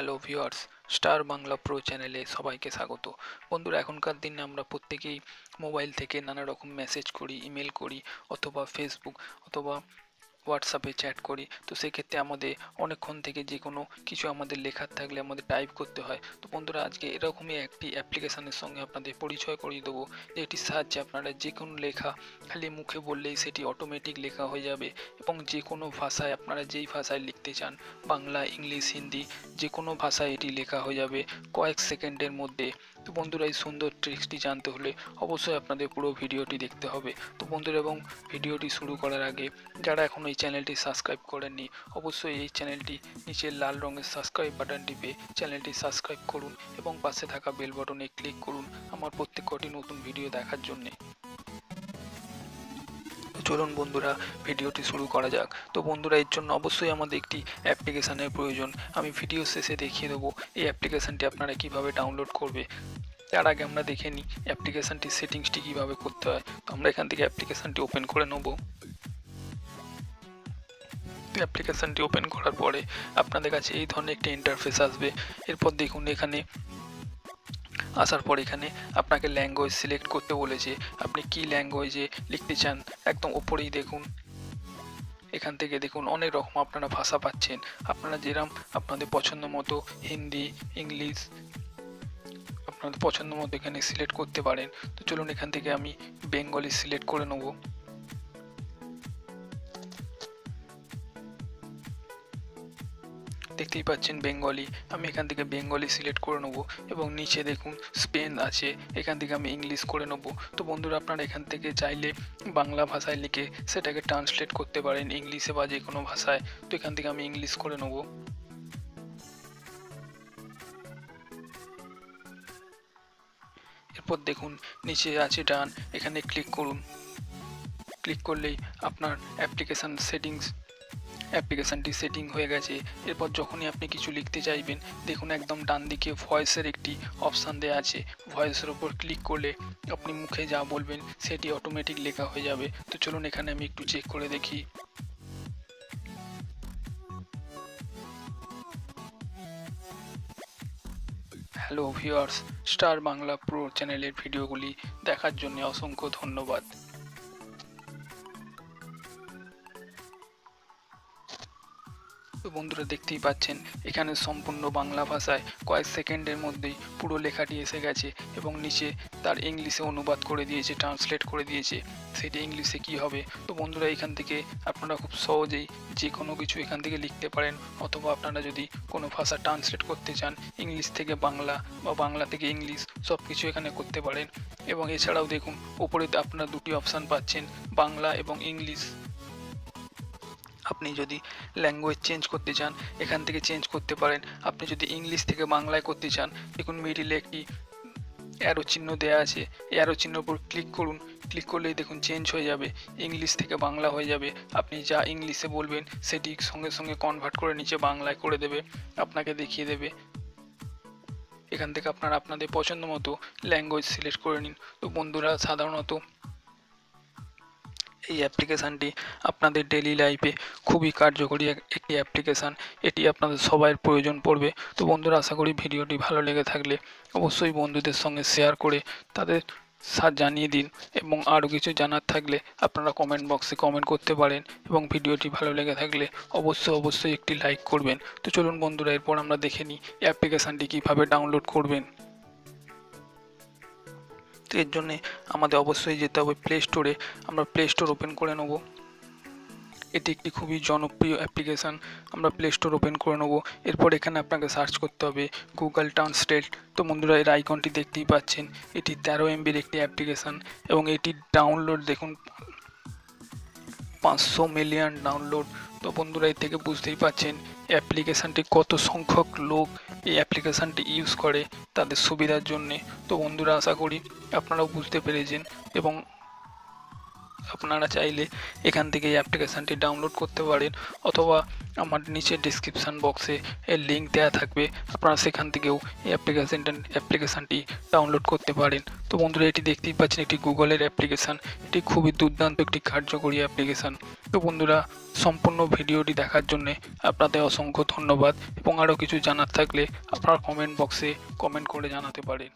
Hello viewers, star Bangla pro চ্যানেলে সবাইকে স্বাগত। বন্ধুরা, এখনকার দিনে আমরা প্রত্যেকেই মোবাইল থেকে নানা রকম মেসেজ করি, ইমেল করি, অথবা ফেসবুক অথবা হোয়াটসঅ্যাপে চ্যাট করি। তো সেক্ষেত্রে আমাদের অনেকক্ষণ থেকে যে কোনো কিছু আমাদের লেখার থাকলে আমাদের টাইপ করতে হয়। তো বন্ধুরা, আজকে এরকমই একটি অ্যাপ্লিকেশনের সঙ্গে আপনাদের পরিচয় করিয়ে দেবো, যেটির সাহায্যে আপনারা যে কোনো লেখা খালি মুখে বললেই সেটি অটোমেটিক লেখা হয়ে যাবে এবং যে কোনো ভাষায় আপনারা যেই ভাষায় লিখতে চান, বাংলা, ইংলিশ, হিন্দি, যে কোনো ভাষায় এটি লেখা হয়ে যাবে কয়েক সেকেন্ডের মধ্যে। তো বন্ধুরা, এই সুন্দর ট্রিক্সটি জানতে হলে অবশ্যই আপনাদের পুরো ভিডিওটি দেখতে হবে। তো বন্ধুরা, এবং ভিডিওটি শুরু করার আগে যারা এখনও এই চ্যানেলটি সাবস্ক্রাইব করেননি, অবশ্যই এই চ্যানেলটি নিচের লাল রঙের সাবস্ক্রাইব বাটন টিপে চ্যানেলটি সাবস্ক্রাইব করুন এবং পাশে থাকা বেল বাটনে ক্লিক করুন আমার প্রত্যেক কটি নতুন ভিডিও দেখার জন্যে। চলুন বন্ধুরা, ভিডিওটি শুরু করা যাক। তো বন্ধুরা, এর জন্য অবশ্যই আমাদের একটি অ্যাপ্লিকেশানের প্রয়োজন। আমি ভিডিও শেষে দেখিয়ে দেবো এই অ্যাপ্লিকেশানটি আপনারা কিভাবে ডাউনলোড করবে। তার আগে আমরা দেখে নিই অ্যাপ্লিকেশানটির সেটিংসটি কীভাবে করতে হয়। তো আমরা এখান থেকে অ্যাপ্লিকেশানটি ওপেন করে নেব। অ্যাপ্লিকেশানটি ওপেন করার পরে আপনাদের কাছে এই ধরনের একটি ইন্টারফেস আসবে। এরপর দেখুন, এখানে আসার পর এখানে আপনাকে ল্যাঙ্গুয়েজ সিলেক্ট করতে বলেছে। আপনি কি ল্যাঙ্গুয়েজে লিখতে চান, একদম ওপরেই দেখুন। এখান থেকে দেখুন অনেক রকম আপনারা ভাষা পাচ্ছেন। আপনারা যেরকম আপনাদের পছন্দ মতো হিন্দি, ইংলিশ আপনাদের পছন্দ মতো এখানে সিলেক্ট করতে পারেন। তো চলুন, এখান থেকে আমি বেঙ্গলি সিলেক্ট করে নেব। দেখতেই পাচ্ছেন বেঙ্গলি, আমি এখান থেকে বেঙ্গলি সিলেক্ট করে নেব এবং নিচে দেখুন স্পেন আছে, এখান থেকে আমি ইংলিশ করে নেব। তো বন্ধুরা, আপনারা এখান থেকে চাইলে বাংলা ভাষায় লিখে সেটাকে ট্রান্সলেট করতে পারেন ইংলিশে বা যে কোনো ভাষায়। তো এখান থেকে আমি ইংলিশ করে নেব। এরপর দেখুন নিচে আছে ডান, এখানে ক্লিক করুন। ক্লিক করলেই আপনার অ্যাপ্লিকেশানটি সেটিং হয়ে গেছে। এরপর যখনই আপনি কিছু লিখতে চাইবেন, দেখুন একদম ডান দিকে ভয়েসের একটি অপশান দেওয়া আছে। ভয়েসের ওপর ক্লিক করলে আপনি মুখে যা বলবেন সেটি অটোমেটিক লেখা হয়ে যাবে। তো চলুন, এখানে আমি একটু চেক করে দেখি। Hello viewers, star Bangla pro চ্যানেলের ভিডিওগুলি দেখার জন্য অসংখ্য ধন্যবাদ। তো বন্ধুরা, দেখতেই পাচ্ছেন এখানে সম্পূর্ণ বাংলা ভাষায় কয়েক সেকেন্ডের মধ্যেই পুরো লেখাটি এসে গেছে এবং নিচে তার ইংলিশে অনুবাদ করে দিয়েছে, ট্রান্সলেট করে দিয়েছে সেটি ইংলিশে কী হবে। তো বন্ধুরা, এখান থেকে আপনারা খুব সহজেই যে কোনো কিছু এখান থেকে লিখতে পারেন, অথবা আপনারা যদি কোনো ভাষা ট্রান্সলেট করতে চান ইংলিশ থেকে বাংলা বা বাংলা থেকে ইংলিশ, সব কিছু এখানে করতে পারেন। এবং এছাড়াও দেখুন ওপরে আপনারা দুটি অপশান পাচ্ছেন, বাংলা এবং ইংলিশ। আপনি যদি ল্যাঙ্গুয়েজ চেঞ্জ করতে চান এখান থেকে চেঞ্জ করতে পারেন। আপনি যদি ইংলিশ থেকে বাংলায় করতে চান, দেখুন মিডিলে একটি অ্যারো চিহ্ন দেওয়া আছে, এই অ্যারো চিহ্নের উপর ক্লিক করুন। ক্লিক করলেই দেখুন চেঞ্জ হয়ে যাবে, ইংলিশ থেকে বাংলা হয়ে যাবে। আপনি যা ইংলিশে বলবেন সেটি সঙ্গে সঙ্গে কনভার্ট করে নিচে বাংলায় করে দেবে, আপনাকে দেখিয়ে দেবে। এখান থেকে আপনারা আপনাদের পছন্দ মতো ল্যাঙ্গুয়েজ সিলেক্ট করে নিন। তো বন্ধুরা, সাধারণত এই অ্যাপ্লিকেশানটি আপনাদের ডেইলি লাইফে খুবই কার্যকরী একটি অ্যাপ্লিকেশান। এটি আপনাদের সবার প্রয়োজন পড়বে। তো বন্ধুরা, আশা করি ভিডিওটি ভালো লেগে থাকলে অবশ্যই বন্ধুদের সঙ্গে শেয়ার করে তাদের জানিয়ে দিন, এবং আরও কিছু জানার থাকলে আপনারা কমেন্ট বক্সে কমেন্ট করতে পারেন, এবং ভিডিওটি ভালো লেগে থাকলে অবশ্যই একটি লাইক করবেন। তো চলুন বন্ধুরা, এরপর আমরা দেখে নিই অ্যাপ্লিকেশানটি কীভাবে ডাউনলোড করবেন। তো এর জন্যে আমাদের অবশ্যই যেতে হবে প্লে স্টোরে। আমরা প্লে স্টোর ওপেন করে নেব। এটি একটি খুবই জনপ্রিয় অ্যাপ্লিকেশান। আমরা প্লে স্টোর ওপেন করে নেব। এরপর এখানে আপনাকে সার্চ করতে হবে গুগল ট্রান্সলেট। তো বন্ধুরা, এর আইকনটি দেখতেই পাচ্ছেন, এটি 13 MBর একটি অ্যাপ্লিকেশান এবং এটি ডাউনলোড দেখুন 500 মিলিয়ন ডাউনলোড। তো বন্ধুরা, এর থেকে বুঝতেই পাচ্ছেন অ্যাপ্লিকেশানটি কত সংখ্যক লোক এই অ্যাপ্লিকেশানটি ইউজ করে তাদের সুবিধার জন্যে। তো বন্ধুরা, আশা করি আপনারাও বুঝতে পেরেছেন এবং আপনারা চাইলে এখান থেকে এই অ্যাপ্লিকেশানটি ডাউনলোড করতে পারেন, অথবা আমার নিচে ডিসক্রিপশান বক্সে এর লিঙ্ক দেওয়া থাকবে, আপনারা সেখান থেকেও এই অ্যাপ্লিকেশানটি ডাউনলোড করতে পারেন। তো বন্ধুরা, এটি দেখতেই পাচ্ছেন একটি গুগলের অ্যাপ্লিকেশান। এটি খুবই দুর্দান্ত একটি কার্যকরী অ্যাপ্লিকেশান। তো বন্ধুরা, সম্পূর্ণ ভিডিওটি দেখার জন্যে আপনাদের অসংখ্য ধন্যবাদ, এবং আরও কিছু জানার থাকলে আপনারা কমেন্ট বক্সে কমেন্ট করে জানাতে পারেন।